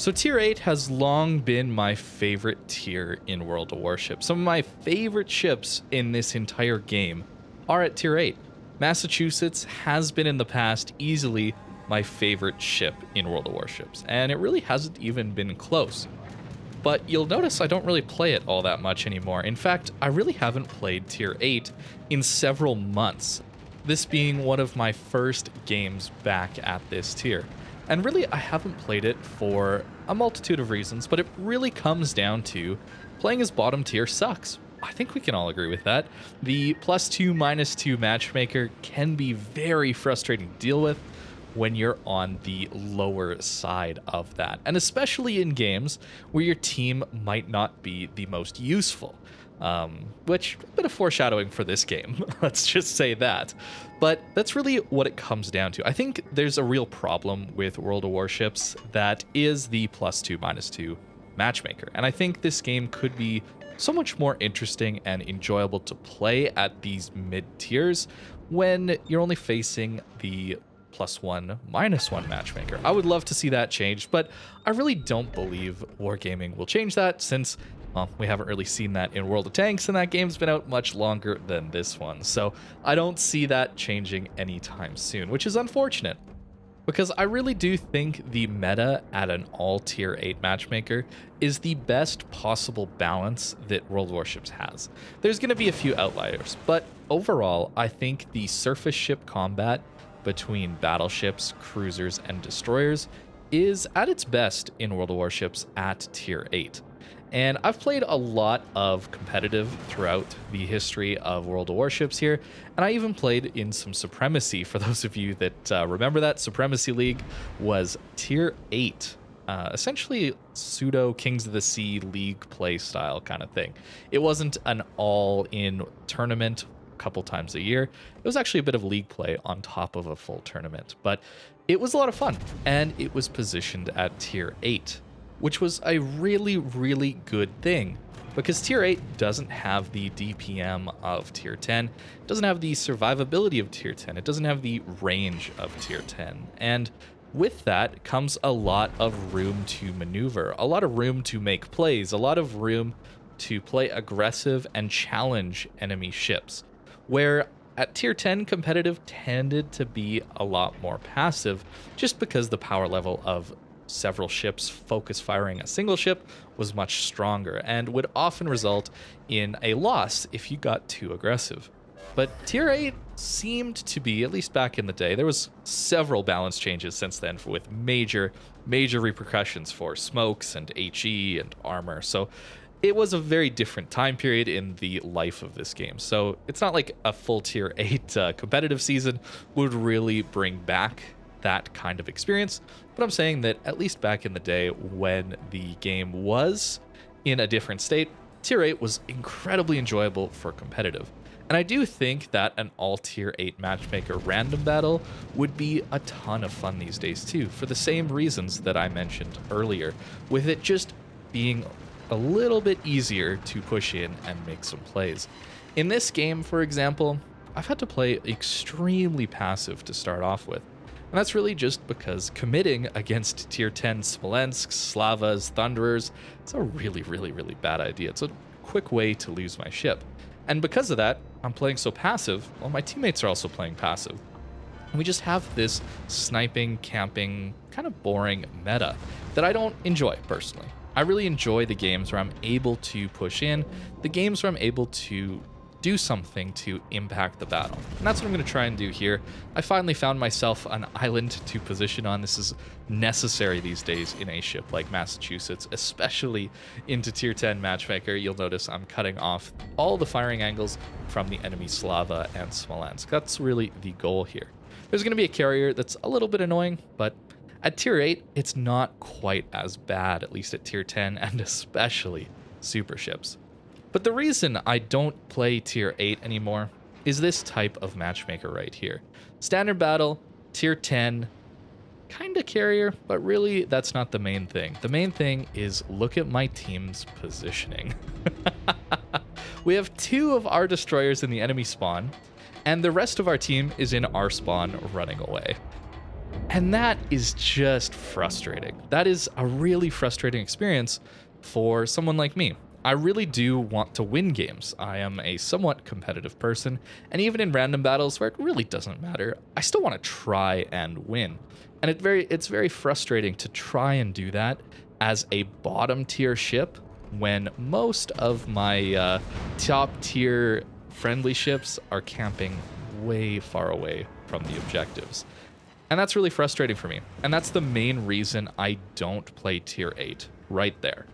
So tier 8 has long been my favorite tier in World of Warships. Some of my favorite ships in this entire game are at tier 8. Massachusetts has been in the past easily my favorite ship in World of Warships, and it really hasn't even been close. But you'll notice I don't really play it all that much anymore. In fact, I really haven't played tier 8 in several months, this being one of my first games back at this tier. And really, I haven't played it for a multitude of reasons, but it really comes down to playing as bottom tier sucks. I think we can all agree with that. The +2, -2 matchmaker can be very frustrating to deal with when you're on the lower side of that, and especially in games where your team might not be the most useful. Which, a bit of foreshadowing for this game, let's just say that. But that's really what it comes down to. I think there's a real problem with World of Warships that is the +2, -2 matchmaker. And I think this game could be so much more interesting and enjoyable to play at these mid tiers when you're only facing the +1, -1 matchmaker. I would love to see that changed, but I really don't believe Wargaming will change that since, well, we haven't really seen that in World of Tanks, and that game's been out much longer than this one. So I don't see that changing anytime soon, which is unfortunate, because I really do think the meta at an all tier 8 matchmaker is the best possible balance that World of Warships has. There's going to be a few outliers, but overall, I think the surface ship combat between battleships, cruisers, and destroyers is at its best in World of Warships at tier 8. And I've played a lot of competitive throughout the history of World of Warships here, and I even played in some Supremacy. For those of you that remember that, Supremacy League was tier 8. Essentially pseudo Kings of the Sea League play style kind of thing. It wasn't an all-in tournament a couple times a year. It was actually a bit of league play on top of a full tournament, but it was a lot of fun, and it was positioned at tier 8. Which was a really, really good thing, because tier 8 doesn't have the DPM of tier 10, it doesn't have the survivability of tier 10, it doesn't have the range of tier 10, and with that comes a lot of room to maneuver, a lot of room to make plays, a lot of room to play aggressive and challenge enemy ships, where at tier 10, competitive tended to be a lot more passive, just because the power level of several ships focus firing a single ship was much stronger and would often result in a loss if you got too aggressive. But tier 8 seemed to be, at least back in the day, there was several balance changes since then with major repercussions for smokes and HE and armor. So it was a very different time period in the life of this game. So it's not like a full tier 8 competitive season would really bring back that kind of experience, but I'm saying that at least back in the day when the game was in a different state, tier 8 was incredibly enjoyable for competitive. And I do think that an all tier 8 matchmaker random battle would be a ton of fun these days too, for the same reasons that I mentioned earlier, with it just being a little bit easier to push in and make some plays. In this game, for example, I've had to play extremely passive to start off with. And that's really just because committing against tier 10 Smolensk, Slavas, Thunderers, it's a really bad idea. It's a quick way to lose my ship. And because of that, I'm playing so passive, while my teammates are also playing passive. And we just have this sniping, camping, kind of boring meta that I don't enjoy personally. I really enjoy the games where I'm able to push in, the games where I'm able to do something to impact the battle. And that's what I'm going to try and do here. I finally found myself an island to position on. This is necessary these days in a ship like Massachusetts, especially into tier 10 matchmaker. You'll notice I'm cutting off all the firing angles from the enemy Slava and Smolensk. That's really the goal here. There's going to be a carrier that's a little bit annoying, but at tier 8, it's not quite as bad, at least at tier 10, and especially super ships. But the reason I don't play tier 8 anymore is this type of matchmaker right here. Standard battle, tier 10, kinda carrier, but really that's not the main thing. The main thing is look at my team's positioning. We have 2 of our destroyers in the enemy spawn, and the rest of our team is in our spawn running away. And that is just frustrating. That is a really frustrating experience for someone like me. I really do want to win games. I am a somewhat competitive person, and even in random battles where it really doesn't matter, I still want to try and win. And it's very frustrating to try and do that as a bottom tier ship when most of my top tier friendly ships are camping way far away from the objectives. And that's really frustrating for me. And that's the main reason I don't play tier 8 right there.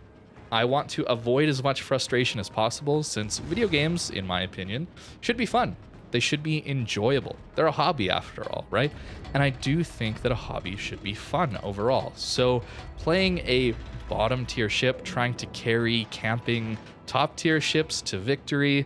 I want to avoid as much frustration as possible since video games, in my opinion, should be fun. They should be enjoyable. They're a hobby after all, right? And I do think that a hobby should be fun overall. So playing a bottom tier ship, trying to carry camping top tier ships to victory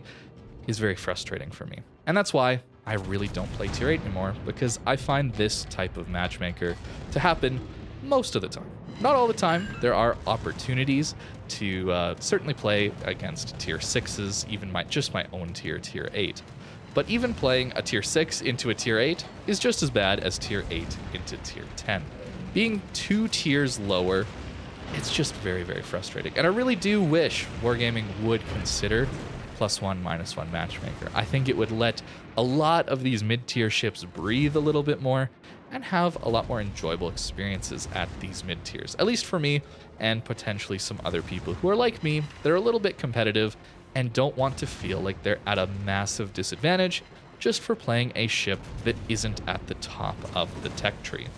is very frustrating for me. And that's why I really don't play tier 8 anymore, because I find this type of matchmaker to happen most of the time. Not all the time. There are opportunities to certainly play against tier 6s, even just my own tier 8. But even playing a tier 6 into a tier 8 is just as bad as tier 8 into tier 10. Being 2 tiers lower, it's just very, very frustrating. And I really do wish Wargaming would consider +1, -1 matchmaker. I think it would let a lot of these mid-tier ships breathe a little bit more and have a lot more enjoyable experiences at these mid-tiers, at least for me and potentially some other people who are like me. They're a little bit competitive and don't want to feel like they're at a massive disadvantage just for playing a ship that isn't at the top of the tech tree.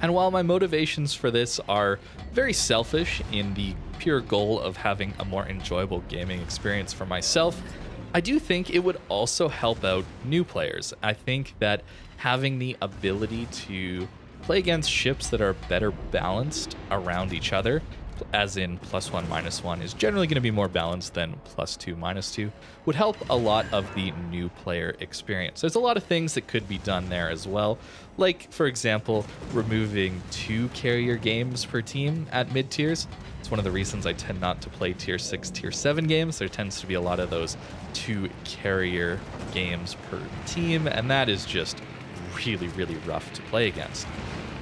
And while my motivations for this are very selfish in the pure goal of having a more enjoyable gaming experience for myself, I do think it would also help out new players. I think that having the ability to play against ships that are better balanced around each other, as in +1, -1, is generally going to be more balanced than +2, -2, would help a lot of the new player experience. There's a lot of things that could be done there as well, like, for example, removing 2 carrier games per team at mid-tiers. It's one of the reasons I tend not to play tier 6, tier 7 games. There tends to be a lot of those 2 carrier games per team, and that is just really, really rough to play against.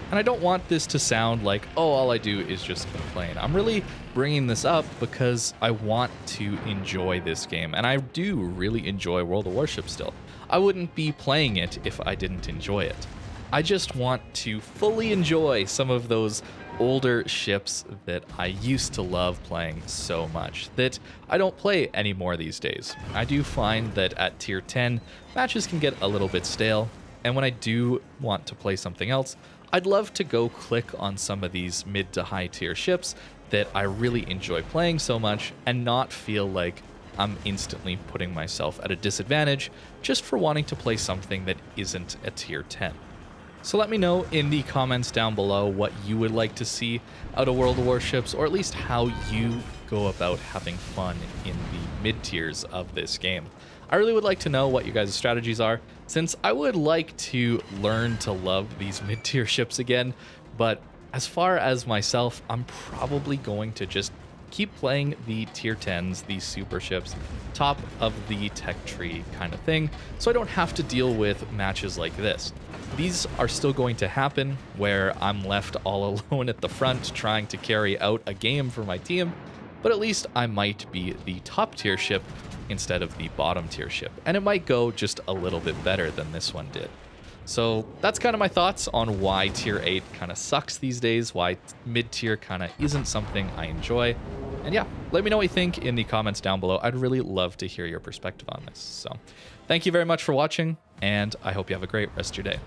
And I don't want this to sound like, oh, all I do is just complain. I'm really bringing this up because I want to enjoy this game. And I do really enjoy World of Warships still. I wouldn't be playing it if I didn't enjoy it. I just want to fully enjoy some of those older ships that I used to love playing so much that I don't play anymore these days. I do find that at tier 10, matches can get a little bit stale. And when I do want to play something else, I'd love to go click on some of these mid to high tier ships that I really enjoy playing so much and not feel like I'm instantly putting myself at a disadvantage just for wanting to play something that isn't a tier 10. So let me know in the comments down below what you would like to see out of World of Warships, or at least how you go about having fun in the mid tiers of this game. I really would like to know what you guys' strategies are, since I would like to learn to love these mid-tier ships again, but as far as myself, I'm probably going to just keep playing the tier 10s, these super ships, top of the tech tree kind of thing, so I don't have to deal with matches like this. These are still going to happen where I'm left all alone at the front trying to carry out a game for my team, but at least I might be the top tier ship instead of the bottom tier ship, and it might go just a little bit better than this one did. So that's kind of my thoughts on why tier 8 kind of sucks these days, why mid-tier kind of isn't something I enjoy. And yeah, let me know what you think in the comments down below. I'd really love to hear your perspective on this. So thank you very much for watching, and I hope you have a great rest of your day.